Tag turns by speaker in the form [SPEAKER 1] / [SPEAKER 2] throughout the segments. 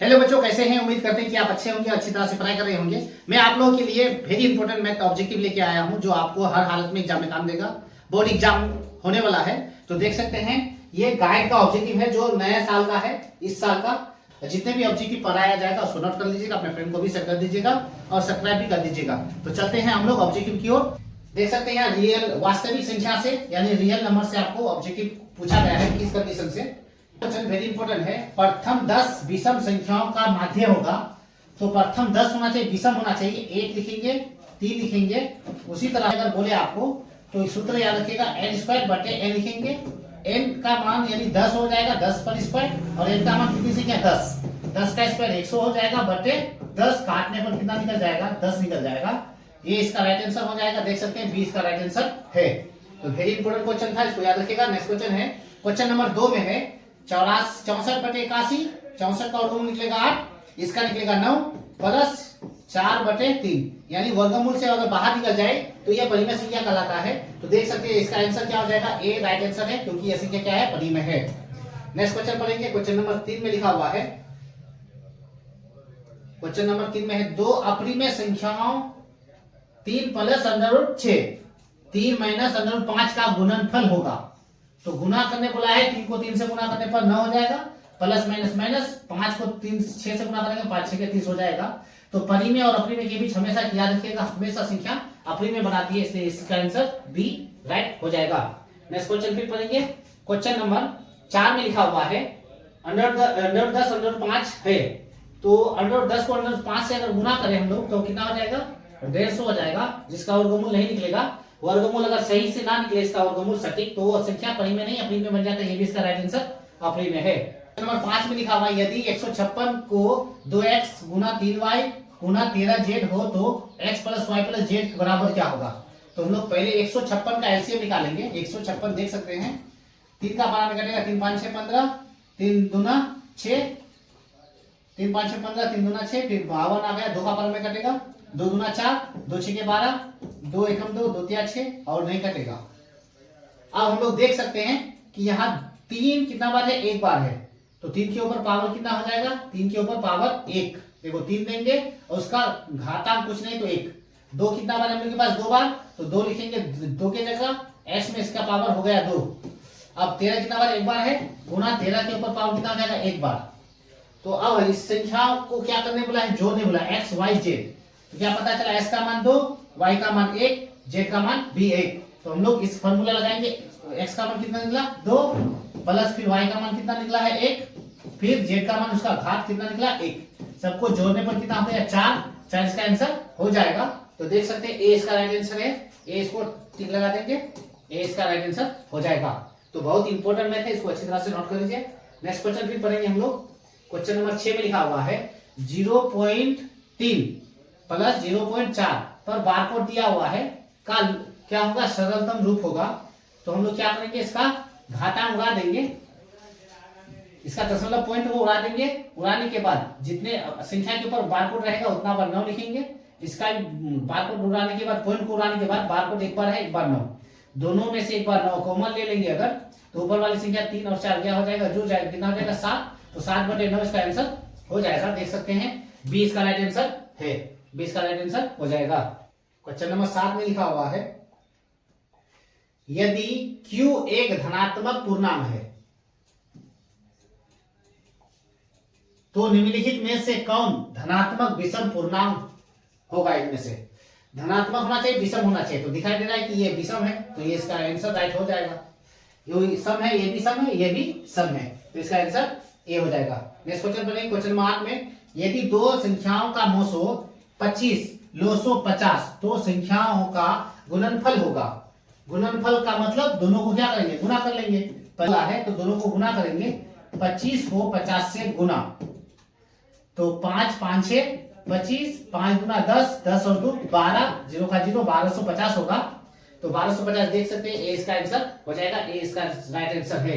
[SPEAKER 1] Hello बच्चों, कैसे हैं? उम्मीद करते हैं कि आप अच्छे होंगे, अच्छी तरह से पढ़ाई कर रहे होंगे। मैं आप लोगों के लिए वेरी इंपॉर्टेंट मैथ ऑब्जेक्टिव लेके आया हूं, जो आपको हर हालत में एग्जाम में काम देगा। बोर्ड एग्जाम होने वाला है, तो देख सकते हैं ये गाइड का ऑब्जेक्टिव है जो नया साल का है। इस साल का जितने भी ऑब्जेक्टिव पढ़ाया जाएगा उसको नोट कर लीजिएगा, अपने फ्रेंड को भी शेयर कर दीजिएगा और सब्सक्राइब भी कर दीजिएगा। तो चलते हैं हम लोग ऑब्जेक्टिव की ओर। देख सकते हैं रियल वास्तविक संख्या से यानी रियल नंबर से आपको ऑब्जेक्टिव पूछा गया है। किस कंडीशन से? क्वेश्चन वेरी इंपॉर्टेंट है। प्रथम 10 विषम संख्याओं का माध्य होगा, तो प्रथम 10 होना चाहिए, विषम होना चाहिए। 1 लिखेंगे, 3 लिखेंगे। उसी तरह अगर बोले आपको तो सूत्र याद रखिएगा, n² बटे n लिखेंगे। n का मान यानी 10 हो जाएगा, 10 पर स्क्वायर, और n का मान कितनी संख्या 10, 10 का स्क्वायर 100 हो जाएगा, बटे 10 काटने पर कितना निकल जाएगा, 10 निकल जाएगा। ये इसका राइट आंसर हो जाएगा। देख सकते हैं 20 का राइट आंसर है। तो वेरी इंपॉर्टेंट क्वेश्चन था, इसको याद रखिएगा। नेक्स्ट क्वेश्चन है, क्वेश्चन नंबर 2 में है 64 बटे 81, 64 का वर्गमूल निकलेगा 8, इसका निकलेगा 9 प्लस 4 बटे 3, यानी वर्गमूल से अगर बाहर निकल जाए तो यह परिमेय संख्या कहलाता है। तो देख सकते हैं इसका आंसर क्या हो जाएगा, ए राइट आंसर है, क्योंकि यह संख्या क्या है, परिमेय है। नेक्स्ट क्वेश्चन पढ़ेंगे। क्वेश्चन नंबर 3 में लिखा हुआ है, क्वेश्चन नंबर 3 में है दो अपरिमेय संख्याओं 3 प्लस √6, 3 माइनस √5 का गुणनफल होगा। तो गुना करने बोला है, 3 को 3 से गुना करने पर 9 हो जाएगा, प्लस माइनस माइनस 5 को 3 6 से गुना करेंगे, 5 6 के 30 हो जाएगा। तो परिमेय और अपरिमेय के बीच हमेशा याद रखिएगा, हमेशा संख्या अपरिमेय बनाती है, इसलिए इसका आंसर बी राइट हो जाएगा। नेक्स्ट क्वेश्चन फिर पढ़ेंगे। क्वेश्चन नंबर 4 में लिखा हुआ है √10 √5 है, तो √10 को √5 से अगर गुना करें हम लोग तो कितना हो जाएगा, 150 हो जाएगा, जिसका वर्गमूल नहीं निकलेगा। वर्गमूल अगर सही से ना निकले, इसका वर्गमूल सटीक, तो वो संख्या परिमेय नहीं अपरिमेय बन जाता है। ये भी इसका राइट आंसर अपरिमेय है। नंबर 5 में लिखा हुआ है, यदि 156 को 2x गुना 3y गुना 13z हो तो x plus y plus z बराबर क्या होगा। तो हम लोग पहले 156 का एलसीएम निकालेंगे। 156 देख सकते हैं, 3 का पारा में कटेगा, 3 5 6 15, 3 दूना 6, 3 5 6 15, 3 दूना 6, फिर 52 आ गया, 2 का पारा में कटेगा, 2 दूना 4, 2 6 के 12, 2 एकम 2, 2 तिया 6, और नहीं कटेगा। अब हम लोग देख सकते हैं कि यहाँ 3 कितना बार है, एक बार है, तो 3 के ऊपर पावर कितना हो जाएगा, 3 के ऊपर पावर 1। देखो 3 देंगे और उसका घातांक कुछ नहीं तो 1। 2 कितना बार है हम लोग के पास, 2 बार, तो 2 लिखेंगे, 2 के जगह x में इसका पावर हो गया 2। अब 13 कितना बार, एक बार है, गुना 13 के ऊपर पावर कितना हो जाएगा, एक बार। तो अब इस संख्या को क्या करने बोला है, जोड़ने बोला, x y z। तो क्या पता चला, x का मान 2, y का मान 1, z का मान भी 1। तो हम लोग इस फॉर्मूला लगाएंगे, x का मान कितना निकला 2, प्लस फिर y का मान कितना निकला है 1, फिर z का मान उसका घात कितना निकला 1। सबको जोड़ने पर कितना हो गया 4 इसका आंसर हो जाएगा। तो देख सकते हैं ए इसका राइट आंसर है, ए इसको टिक लगा देंगे, ए इसका राइट आंसर हो जाएगा। तो बहुत इंपॉर्टेंट मैथ है, इसको अच्छी तरह से नोट कर लीजिए। नेक्स्ट क्वेश्चन फिर पढ़ेंगे हम लोग। क्वेश्चन नंबर 6 में लिखा हुआ है 0.3 प्लस 0.4 पर बारकोड दिया हुआ है का क्या होगा, सरलतम रूप होगा। तो हम लोग क्या करेंगे, इसका घातांक उड़ा देंगे, इसका दशमलव पॉइंट को उड़ा देंगे। उड़ाने के बाद जितने संख्या के ऊपर बारकोड रहेगा उतना बार 9 लिखेंगे। इसका बारकोड उड़ाने के बाद, पॉइंट को उड़ाने के बाद बारकोड एक बार है, एक बार 9, दोनों में से एक बार 9 कॉमन ले लेंगे अगर, तो ऊपर वाली संख्या 3 और 4 क्या हो जाएगा, जो जाएगा कितना हो जाएगा 7। तो 7 बटे 9 इसका आंसर हो जाएगा। देख सकते हैं 20 का राइट आंसर है, 20 का राइट आंसर हो जाएगा। क्वेश्चन नंबर 7 में लिखा हुआ है, यदि q एक धनात्मक पूर्णांक है तो निम्नलिखित में से कौन धनात्मक विषम पूर्णांक होगा। इनमें से धनात्मक होना चाहिए, विषम होना चाहिए। तो दिखाई दे रहा है कि ये विषम है, तो ये इसका आंसर राइट हो जाएगा। ये सम है, ये भी सम है, ये भी सम है, तो इसका आंसर ए हो जाएगा। नेक्स्ट क्वेश्चन पढ़ेंगे। क्वेश्चन नंबर 8 में, यदि दो संख्याओं का मोसो 25 लोसो 50 तो संख्याओं का गुणनफल होगा। गुणनफल का मतलब दोनों को क्या करेंगे, गुना कर लेंगे। पहला है तो दोनों को गुना करेंगे, 25 को 50 से गुना, तो 5 5 6 25, 5 गुना 10, 10 और 2 12, 0 का 0, 1250 होगा। तो 1250 देख सकते हैं, ए इसका आंसर हो जाएगा, ए इसका राइट आंसर है।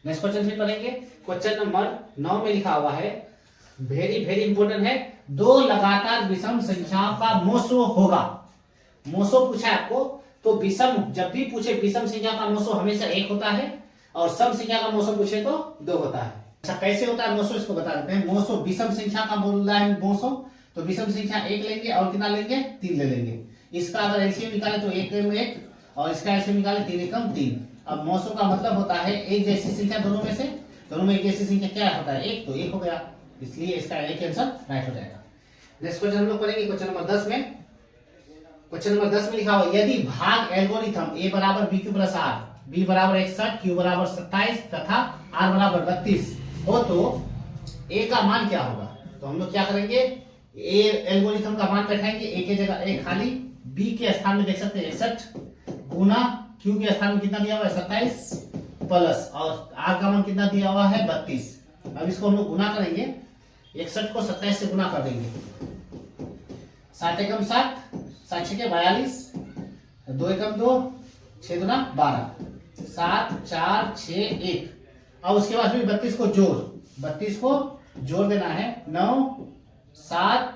[SPEAKER 1] नेक्स्ट क्वेश्चन फिर पढ़ेंगे। क्वेश्चन नंबर 9 में लिखा हुआ है, वेरी वेरी इंपॉर्टेंट है, दो लगातार विषम संख्याओं का मोसो होगा। मोसो पूछा है आपको, तो विषम जब भी पूछे, विषम संख्या का मोसो हमेशा 1 होता है, और सम संख्या का मोसो पूछे तो 2 होता है। अच्छा कैसे होता है 900, इसको बता देते हैं। 900 विषम संख्या का बोल रहा है 900, तो विषम संख्या 1 लेंगे और कितना लेंगे 3 ले लेंगे। इसका अगर एलसीएम निकाले तो 1 में 1 और इसका एलसीएम निकाले 3 एकम 3। अब 900 का मतलब होता है एक जैसी संख्या दोनों में से, दोनों में एक जैसी संख्या क्या होता है 1, तो 1 हो गया, इसलिए इसका एक आंसर राइट हो जाएगा। नेक्स्ट क्वेश्चन हम लोग करेंगे क्वेश्चन नंबर 10 में। क्वेश्चन नंबर 10 में लिखा हुआ यदि भाग एल्गोरिथम a बराबर b cube plus r, b बराबर 61, q बराबर 27 तथा r बराबर 32 हो तो a का मान क्या होगा। तो हम लोग क्या करेंगे, a एल्गोरिथम का मान बैठाएंगे, a की जगह a खाली, b के स्थान में देख सकते हैं 61 गुना q के स्थान में कितना दिया हुआ है 27 प्लस और r का मान कितना दिया हुआ है 32। अब इसको हम लोग गुना करेंगे, 61 को 27 से गुना कर देंगे, 7 एकम 7, 7 छके 42, 2 एकम 2, 6 दूना 12, 7 4 6 1। अब उसके बाद फिर 32 को जोड़, 32 को जोड़ देना है, 9 7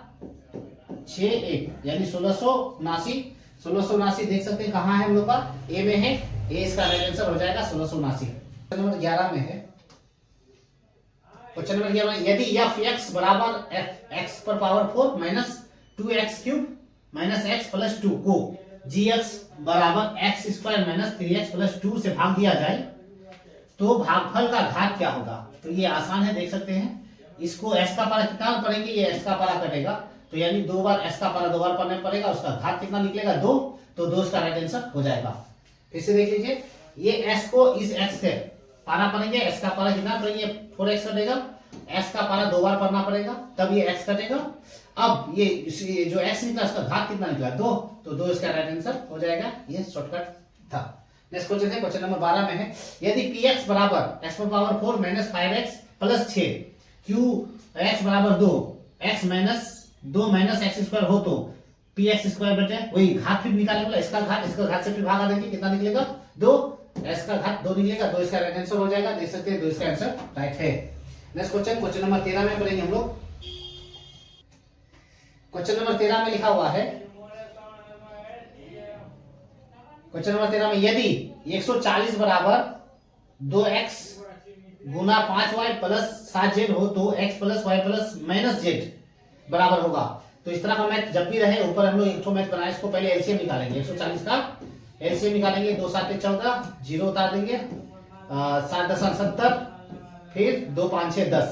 [SPEAKER 1] 6 1 यानी 1679। 1679 देख सकते हैं कहाँ है हम लोग का, ए में है, ए इसका राइट आंसर हो जाएगा 1679। क्वेश्चन नंबर 11 में है। क्वेश्चन नंबर 11 में यदि एफ एक्स बराबर एक्स पर power 4 minus 2x cube minus x plus 2 को जी एक्स बराबर x square minus 3x plus 2 से भाग दिया जाए तो भागफल का घात क्या होगा। तो ये आसान है, देख सकते हैं, इसको s का पारा कितना पढ़ेंगे, ये s का पारा कटेगा, तो यानी 2 बार s का पारा 2 बार पढ़ना पड़ेगा, उसका घात कितना निकलेगा 2, तो 2 इसका राइट आंसर हो जाएगा। फिर से देख लीजिए, ये s को इस x के पारा पढ़ेंगे, s का पारा कितना पढ़ेंगे 4x कटेगा, s का पारा 2 बार पढ़ना पड़ेगा तब ये x कटेगा। अब ये जो x निकला उसका घात कितना निकला 2, तो 2 इसका राइट आंसर हो जाएगा, ये शॉर्टकट था। नेक्स्ट क्वेश्चन है, क्वेश्चन नंबर 12 में है यदि px बराबर x पर power 4 minus 5x plus 6 qx बराबर 2 x minus 2 minus x square हो तो px स्क्वायर बटे वही घात फिर निकालने वाला, इसका घात से फिर भागा देंगे, कितना निकलेगा 2, s का घात 2 निकलेगा, 2 इसका राइट आंसर हो जाएगा, देख सकते हैं 2 इसका आंसर राइट है। नेक्स्ट क्वेश्चन, क्वेश्चन नंबर 13 में पढ़ेंगे हम लोग। क्वेश्चन नंबर 13 में लिखा हुआ है, क्वेश्चन नंबर 13 में यदि 140 बराबर 2x गुना 5y प्लस 7z हो तो x plus y plus minus z बराबर होगा। तो इस तरह का मैथ जब भी रहे, ऊपर हम लोग एक मैथ बनाए, इसको पहले एलसीएम निकालेंगे, 140 का एलसीएम निकालेंगे, 2 7 14, 0 उतार देंगे, 7 10 70, फिर 2 5 6 10।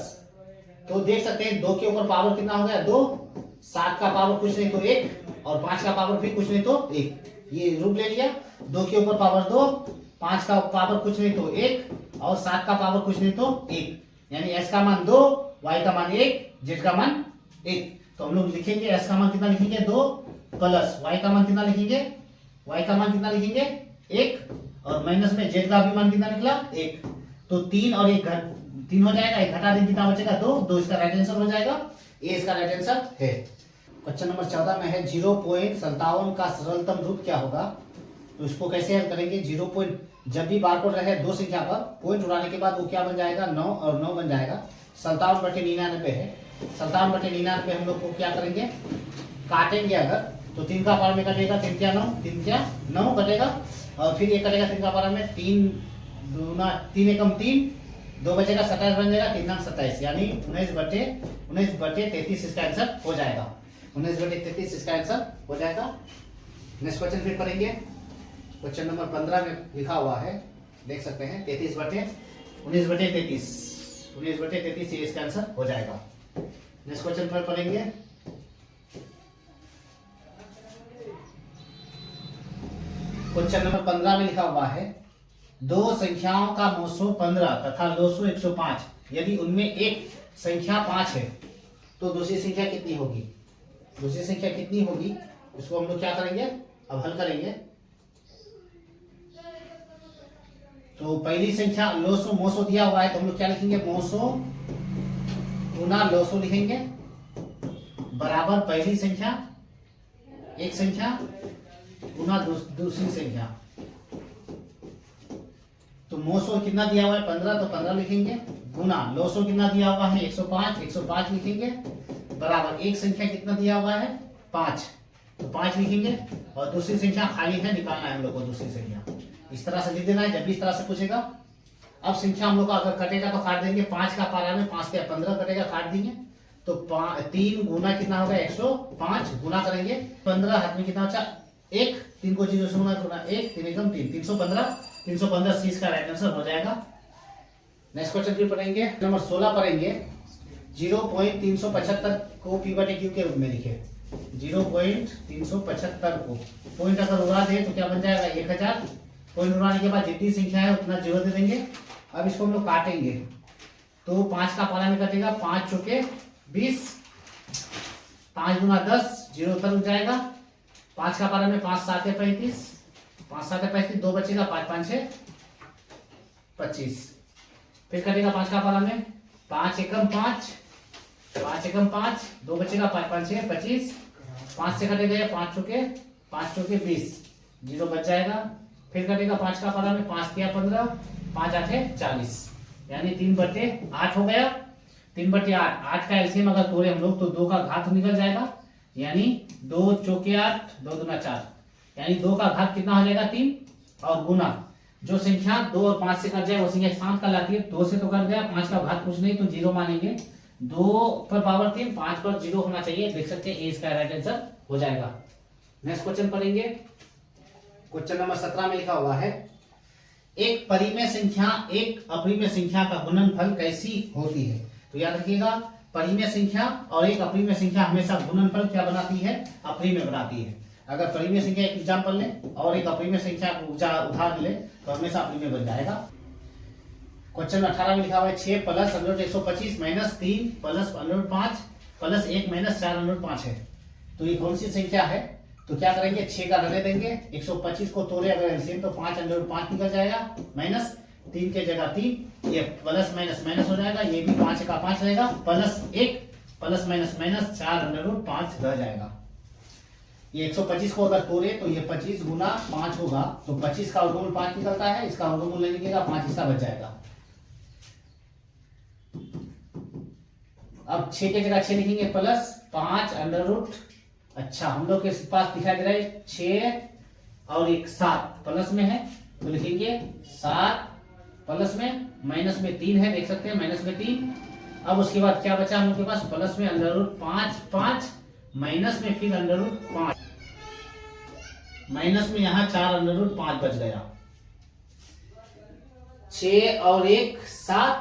[SPEAKER 1] तो देख सकते हैं 2 के ऊपर पावर कितना हो गया 2, 7 का पावर कुछ नहीं तो 1 और 5 का पावर भी कुछ नहीं तो 1, ये रूप ले लिया। 2 के ऊपर पावर 2, 5 का पावर कुछ नहीं तो 1 और 7 का पावर कुछ नहीं तो 1, यानी s का मान 2, y का मान 1, z का मान 1। तो हम लोग लिखेंगे s का मान कितना लिखेंगे 2 प्लस y का मान कितना लिखेंगे, y का मान कितना लिखेंगे 1 और माइनस में z का भी मान कितना निकला 1, तो 3 और 1 3 हो जाएगा, 1 घटा दें कितना बचेगा 2, 2 इसका राइट आंसर हो जाएगा, ये इसका राइट आंसर है। क्वेश्चन नंबर 14 में है 0.57 का सरलतम रूप क्या होगा। तो इसको कैसे हल करेंगे, 0. जब भी बारकोड रहे दो संख्या पर पॉइंट उड़ाने के बाद वो क्या बन जाएगा 9 और 9 बन जाएगा, 57/99 है। 57/99 हम लोग को क्या करेंगे, काटेंगे अगर तो 3 का पावर में कटेगा, 3 क्या 9, 3 क्या 9 कटेगा और फिर ये कटेगा 3 का पावर में 3 दूना 3 एकम 3, 2 बचेगा 27 बन जाएगा, 3 9 27 यानी 19/33 इसका आंसर हो जाएगा, 19/33 इसका आंसर हो जाएगा। नेक्स्ट क्वेश्चन फिर पढ़ेंगे, क्वेश्चन नंबर 15 में लिखा हुआ है, देख सकते हैं 19/33 ये इसका आंसर हो जाएगा। नेक्स्ट क्वेश्चन फिर पढ़ेंगे, क्वेश्चन नंबर 15 में लिखा हुआ है दो संख्याओं का 915 तथा 200 105 यदि उनमें एक संख्या 5 है तो दूसरी संख्या कितनी होगी। दूसरी संख्या कितनी होगी इसको हम लोग क्या करेंगे, अब हल करेंगे। तो पहली संख्या लोसो मोसो दिया हुआ है तो हम लोग क्या लिखेंगे, मोसो गुना लोसो लिखेंगे बराबर पहली संख्या एक संख्या गुना दूसरी संख्या। तो मोसो कितना दिया हुआ है 15 तो 15 लिखेंगे गुना लोसो कितना दिया हुआ है 105 लिखेंगे बराबर एक संख्या कितना दिया हुआ है 5 तो 5 लिखेंगे और दूसरी संख्या खाली है, निकालना है हम लोग को दूसरी संख्या। इस तरह से लिख देना है जब भी इस तरह से पूछेगा। अब संख्या हम लोग का अगर कटेगा तो काट देंगे, 5 का पारा में 5 के 15 कटेगा, काट देंगे तो 3 गुना कितना होगा 105, गुना करेंगे 15 हाथ में कितना बचा 1, 3 को 0 से गुना 1, 3 एकम 3, 315, 315 सी इसका राइट आंसर हो जाएगा। नेक्स्ट क्वेश्चन फिर पढ़ेंगे, नंबर 16 पढ़ेंगे। 0.375 को P/Q के रूप में लिखे। 0.375 को पॉइंट अगर उड़ा दे तो क्या बन जाएगा 1000। पॉइंट उड़ाने के बाद जितनी संख्या है उतना 0 दे देंगे। अब इसको हम लोग काटेंगे तो 5 का पारा में कटेगा, 5 चौके 20, 5 गुना 10, 0 उतर जाएगा। 5 का पारा में 5 7 35, 5 7 35, 2 बचेगा, 5 5 6 25। फिर कटेगा 5 का पारा में 5 एकम 5, 5 एकम 5, 2 बचेगा, 5 5 6 25। 5 से कटेगा 5 चौके 20, 0 बच जाएगा। फिर कटेगा 5 का पारा में 5 तिया 15, 5 8 40, यानी 3/8 हो गया। 3/8, 8 का एलसीएम अगर तोड़े हम लोग तो 2 का घात निकल जाएगा, यानी 2 चौके 8, 2 दूना 4, यानी 2 का घात कितना हो जाएगा 3, और गुना जो संख्या 2 और 5 से कट जाए वो संख्या 7 का लाती है। 2 से तो कट गया, 5 का घात कुछ नहीं तो 0 मानेंगे। 2 पर पावर 3, 5 पर 0 होना चाहिए। देख सकते हैं ए इसका राइट आंसर हो जाएगा। नेक्स्ट क्वेश्चन पढ़ेंगे, क्वेश्चन नंबर 17 में लिखा हुआ है, एक परिमेय संख्या एक अपरिमेय संख्या का गुणनफल कैसी होती है। तो याद रखिएगा, परिमेय संख्या और एक अपरिमेय संख्या हमेशा गुणनफल क्या बनाती है, अपरिमेय बनाती है। अगर परिमेय संख्या एक एग्जाम्पल ले और एक अपरिमेय संख्या उदाहरण ले तो हमेशा अपरिमेय बन जाएगा। क्वेश्चन 18 में लिखा हुआ है 6 plus √125 minus 3 plus √5 plus 1 minus 4/5 है। तो ये कौन सी संख्या है। तो क्या करेंगे, 6 का रहने देंगे, 125 को तोड़े अगर एलसीएम तो 5/5 निकल जाएगा, माइनस 3 के जगह 3, ये प्लस माइनस माइनस हो जाएगा, ये भी 5 का 5 रहेगा, प्लस 1 प्लस माइनस माइनस 4/5 रह जाएगा। ये 125 को अगर तोड़े तो ये 25 गुना 5 होगा, तो 25 का वर्गमूल 5 निकलता है, इसका वर्गमूल नहीं निकलेगा, 5 हिस्सा बच जाएगा। अब 6 के जगह 6 लिखेंगे, प्लस 5 अच्छा हम लोग के पास दिखाई दे रहा है 6 और 1 7 प्लस में है तो लिखेंगे 7 प्लस में, माइनस में 3 है, देख सकते हैं माइनस में 3। अब उसके बाद क्या बचा हम लोग के पास, प्लस में √5 5, माइनस में फिर √5, माइनस में यहाँ 4/5 बच गया। 6 और 1 7,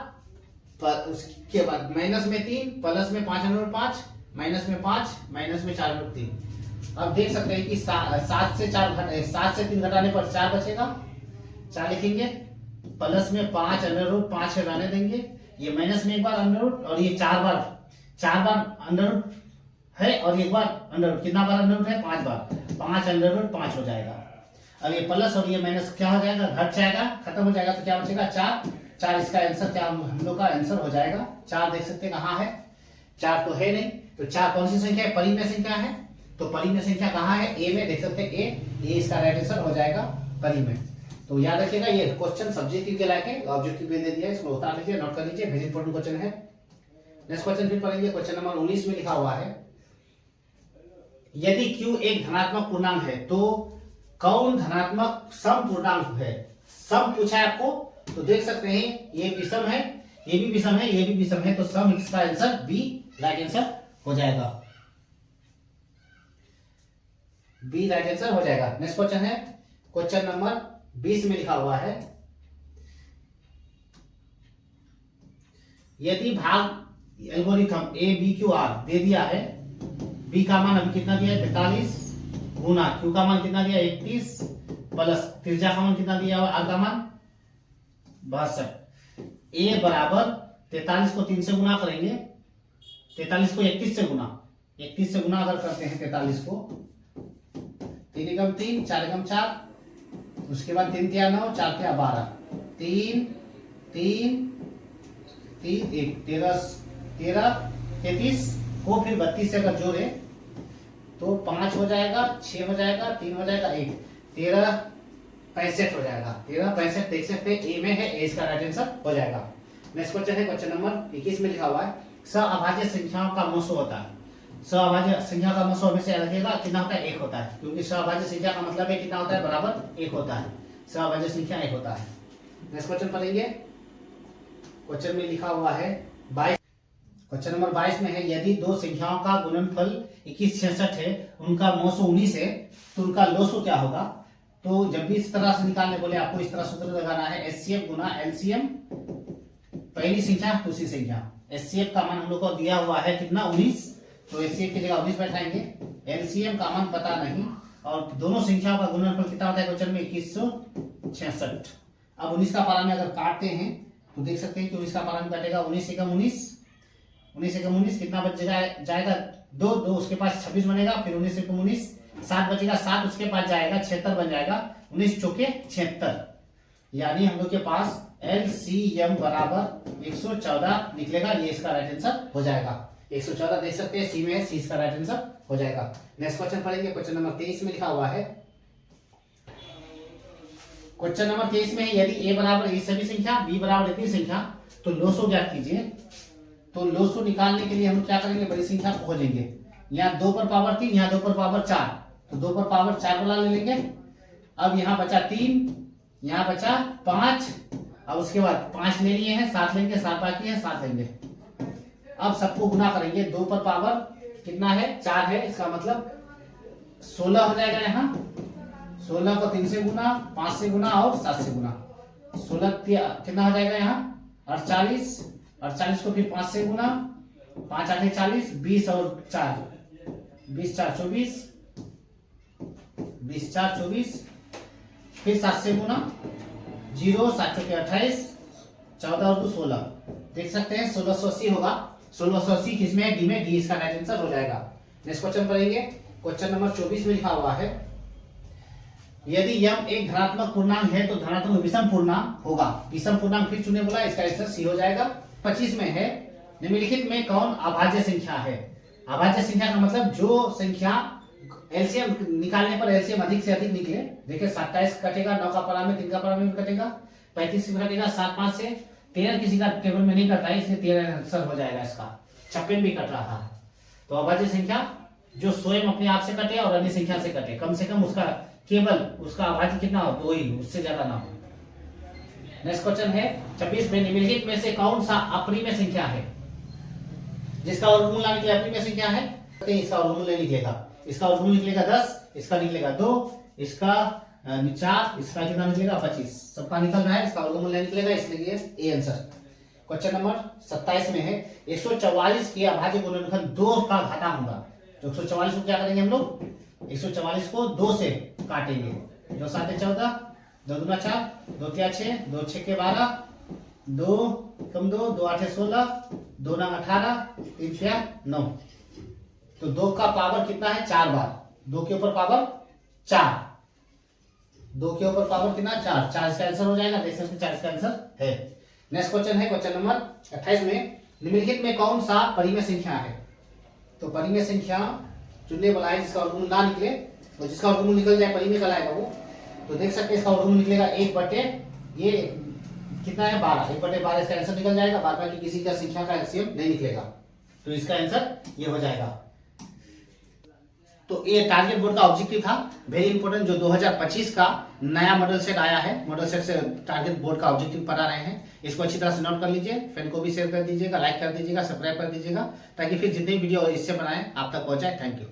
[SPEAKER 1] उसके बाद माइनस में 3, प्लस में 5/5, माइनस में 5, माइनस में 4/3। अब देख सकते हैं कि 7 से 3 घटाने पर 4 बचेगा, 4 लिखेंगे, प्लस में 5/5 रहने देंगे, ये माइनस में एक बार √, और ये 4 बार √, है, और एक बार √, कितना बार √, है 5 बार, 5/5 हो जाएगा। अब ये प्लस और ये माइनस क्या हो जाएगा, घट जाएगा, खत्म हो जाएगा, तो क्या बचेगा 4 इसका आंसर क्या हम लोग का आंसर हो जाएगा। 4 देख सकते हैं कहाँ है, 4 तो है नहीं, तो 4 कौन सी संख्या है, परिमेय संख्या है। तो परिमेय संख्या कहाँ है, ए में, देख सकते हैं ए इसका राइट आंसर हो जाएगा परिमेय। तो याद रखिएगा ये क्वेश्चन सब्जेक्टिव के लायक है, ऑब्जेक्टिव में दे दिया है, इसको उतार लीजिए, नोट कर लीजिए, वेरी इंपॉर्टेंट क्वेश्चन है। नेक्स्ट क्वेश्चन फिर पढ़ेंगे, क्वेश्चन नंबर 19 में लिखा हुआ है, यदि Q एक धनात्मक पूर्णांक है तो कौन धनात्मक सम पूर्णांक है। सम पूछा है आपको, तो देख सकते हैं ये विषम है, ये भी विषम है, ये भी विषम है, तो सम इसका आंसर बी राइट आंसर हो जाएगा, बी राइट आंसर हो जाएगा। नेक्स्ट क्वेश्चन है, क्वेश्चन नंबर 20 में लिखा हुआ है, यदि भाग एल्गोरिथम ABQR दे दिया है, बी का मान अभी कितना दिया है 43, गुना क्यू का मान कितना दिया 31, प्लस त्रिज्या का मान कितना दिया है, आर का मान 62, ए बराबर 43 को 3 से गुना करेंगे, 43 को 31 से गुना, 31 से गुना अगर करते हैं 43 को, 3 एकम 3, 4 एकम 4, उसके बाद 3 तिया 9, 4 तिया 12, 3 3 3 1 13 33 को फिर 32 से अगर जोड़े तो 5 हो जाएगा, 6 हो जाएगा, 3 हो जाएगा, 1 13 65 हो जाएगा, 13 65 देख सकते हैं ए में है, ए इसका राइट आंसर हो जाएगा। नेक्स्ट क्वेश्चन है, क्वेश्चन नंबर 21 में लिखा हुआ है, सअभाज्य संख्याओं का मोसो होता है। सअभाज्य संख्या का मोसो हमेशा याद रखिएगा कितना होता है, 1 होता है, क्योंकि सअभाज्य संख्या का मतलब है कितना होता है, बराबर 1 होता है, सअभाज्य संख्या 1 होता है। नेक्स्ट क्वेश्चन पढ़ेंगे, क्वेश्चन में लिखा हुआ है 22। क्वेश्चन नंबर 22 में है यदि दो संख्याओं का गुणनफल 2166 है, उनका 919 है, तो उनका लॉसो क्या होगा। तो जब भी इस तरह से निकालने बोले आपको इस तरह सूत्र लगाना है, एचसीएफ गुना एलसीएम, पहली संख्या दूसरी संख्या। एचसीएफ का मान हम लोग को दिया हुआ है कितना 19, तो एचसीएफ की जगह 19 बैठाएंगे। एलसीएम का मान पता नहीं, और दोनों संख्याओं का गुणनफल कितना होता है क्वेश्चन में 2166। अब 19 का पारा में अगर काटते हैं तो देख सकते हैं कि 19 का पारा में काटेगा 19 एकम 19, 19 एकम 19 कितना बच जाएगा 2, उसके पास 26 बनेगा, फिर 19 एकम 19 7 बचेगा, 7 उसके पास जाएगा 76 बन जाएगा, 19 चौके 76, यानी हम लोग के पास एलसीएम बराबर 114 निकलेगा। ये इसका राइट आंसर हो जाएगा। 114 देख सकते हैं, सी में सी इसका राइट आंसर हो जाएगा। नेक्स्ट क्वेश्चन पढ़ेंगे, क्वेश्चन नंबर 23 में लिखा हुआ है। क्वेश्चन नंबर 23 में यदि ए बराबर ये सभी संख्या, बी बराबर इतनी संख्या, तो लॉसो ज्ञात कीजिए। तो लॉसो निकालने के लिए हम क्या करेंगे, बड़ी संख्या खोजेंगे। यहाँ 2 पर पावर 3, यहाँ 2 पर पावर 4, तो 2 पर पावर 4 वाला ले लेंगे। अब यहाँ बचा 3, यहाँ बचा 5, अब उसके बाद 5 ले लिए हैं, 7 लेंगे, 7 बाकी है, 7 लेंगे। अब सबको गुना करेंगे, 2 पर पावर कितना है 4 है, इसका मतलब 16 हो जाएगा। यहाँ 16 को 3 से गुना, 5 से गुना और 7 से गुना, 16 कितना हो जाएगा यहाँ 48, 48 को फिर 5 से गुना, 5 8 40, 20 और 4 20 4 24, 20 4 24, फिर 7 से गुना, 0 7 चौके 28, 14 और 2 16, देख सकते हैं 1680 होगा। 1680 किसमें है, डी में, डी इसका राइट आंसर हो जाएगा। नेक्स्ट क्वेश्चन पढ़ेंगे, क्वेश्चन नंबर 24 में लिखा हुआ है यदि यम एक धनात्मक पूर्णांक है तो धनात्मक विषम पूर्णांक होगा। विषम पूर्णांक फिर चुने बोला, इसका आंसर सी हो जाएगा। 25 में है निम्नलिखित में कौन अभाज्य संख्या है। अभाज्य संख्या का मतलब जो संख्या एलसीएम निकालने पर एलसीएम अधिक से अधिक निकले। देखिए 27 कटेगा, 9 का पारा में, 3 का पारा में कटेगा, 35 में कटेगा, 7 5 से, 13 किसी का टेबल में नहीं कटा है, इसलिए 13 आंसर हो जाएगा इसका। 56 भी कट रहा है। तो अभाज्य संख्या जो स्वयं अपने आप से कटे और अन्य संख्या से कटे, कम से कम उसका केवल उसका अभाज्य कितना हो 2 ही, उससे ज्यादा ना हो। नेक्स्ट क्वेश्चन है 26 में निम्नलिखित में से कौन सा अप्रिमेय संख्या है जिसका वर्गमूल लाने के लिए अप्रिमेय संख्या है। इसका वर्गमूल नहीं निकलेगा, इसका वर्गमूल निकलेगा 10, इसका निकलेगा 2, इसका 4, इसका कितना निकलेगा 25, सबका निकल रहा है, इसका वर्गमूल नहीं निकलेगा, इसलिए ए आंसर। क्वेश्चन नंबर 27 में है 144 के अभाज्य गुणनफल 2 का घाता होगा। तो 144 को क्या करेंगे हम लोग, 144 को 2 से काटेंगे, 2 7 14, 2 दूना 4, 2 3 6, 2 6 के 12, 2 कम 2, 2 8 16, 2 9 18, 3 6 9। तो 2 का पावर कितना है 4 बार, 2 के ऊपर पावर 4, 2 के ऊपर पावर कितना 4, 4 इसका आंसर हो जाएगा। देख सकते 4 इसका आंसर है। नेक्स्ट क्वेश्चन है क्वेश्चन नंबर 28 में निम्नलिखित में कौन सा परिमेय संख्या है। तो परिमेय संख्या चुनने वाला है जिसका वर्गमूल ना निकले, तो जिसका वर्गमूल निकल जाए परिमेय कहलाएगा वो। तो देख सकते हैं इसका वर्गमूल निकलेगा 1 बटे ये कितना है 12, 1 बटे 12 इसका आंसर निकल जाएगा। बाद बाकी किसी का संख्या का एलसीएम नहीं निकलेगा, तो इसका आंसर ये हो जाएगा। तो ये टारगेट बोर्ड का ऑब्जेक्टिव था, वेरी इंपॉर्टेंट, जो 2025 का नया मॉडल सेट आया है। मॉडल सेट से टारगेट बोर्ड का ऑब्जेक्टिव पढ़ा रहे हैं, इसको अच्छी तरह से नोट कर लीजिए। फ्रेंड को भी शेयर कर दीजिएगा, लाइक कर दीजिएगा, सब्सक्राइब कर दीजिएगा, ताकि फिर जितने वीडियो इससे बनाए आप तक पहुंचाए। Thank you.